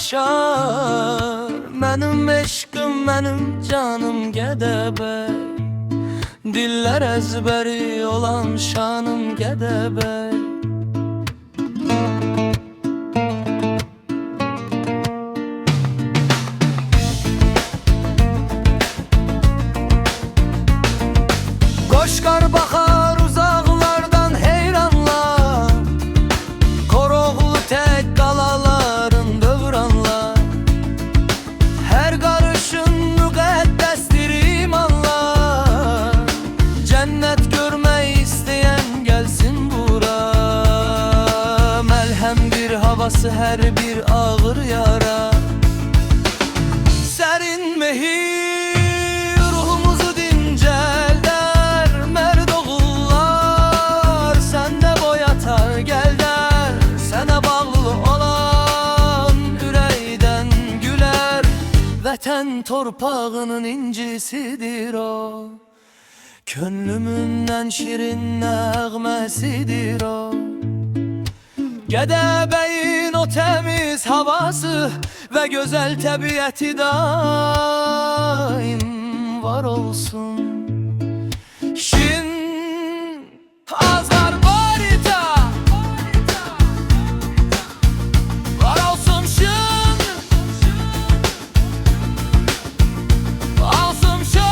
oylaşar. Mənim eşqim, mənim canım Gədəbəy, dillər əzbəri olan şanım Gədəbəy. Qoşqar baxar uzaqlardan heyranla, Koroğlu tək qalaların dövranla. Hər qarışın müqəddəsdir imanla, cənnət görmək istəyən gəlsin bura. Məlhəmdir havası hər bir ağır yara, sərin mehir ruhumuzu dincəldər. Mərd oğullar səndə boyatar gəldər, sənə bağlı olan ürəkdən gülər. Vətən torpağının incisidir o, könlümündən şirin nəğməsidir o. Gədəbəyin o təmiz havası və gözəl təbiəti daim var olsun. Şin Azərbaycan var olsun, şin olsun, şin.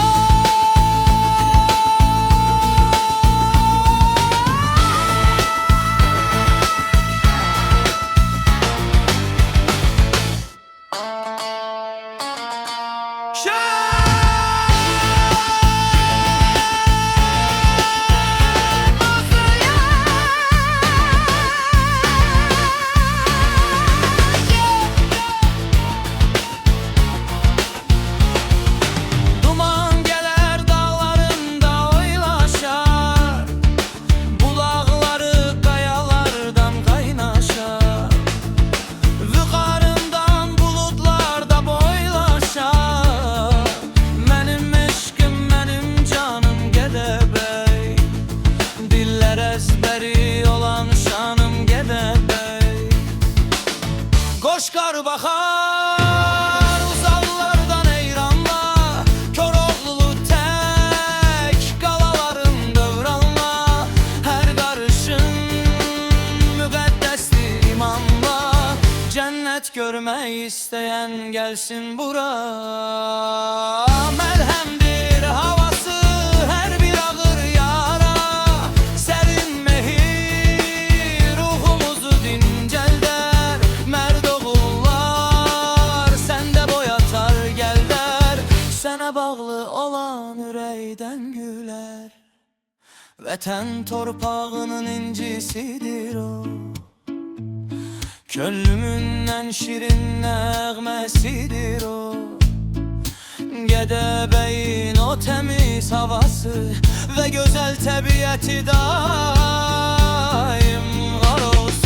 Qoşqar baxar uzaqlardan heyranla, Koroğlu tək qalaların dövranla. Hər qarışın müqəddəsdir imanla, cənnət görmək istəyən gəlsin bura. Məlhəmdir havası hər bir ağır yara, sərin mehir ruhumuzu dincəldər. Mərd oğullar səndə boyatar gəldər, sənə bağlı olan ürəkdən gülər. Vətən torpağının incisidir o, könlümündən şirin nəğməsidir o. Gədəbəyin o təmiz havası və gözəl təbiəti daim var olsun.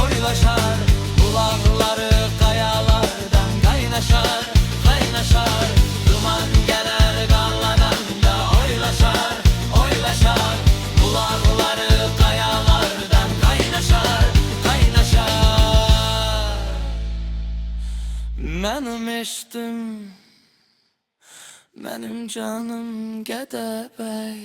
Oylaşar, bulaqları qayalardan qaynaşar, qaynaşar. Duman gələr qalladan da oylaşar, oylaşar. Bulaqları qayalardan qaynaşar, qaynaşar. Mənim eşqim, mənim canım Gədəbəy.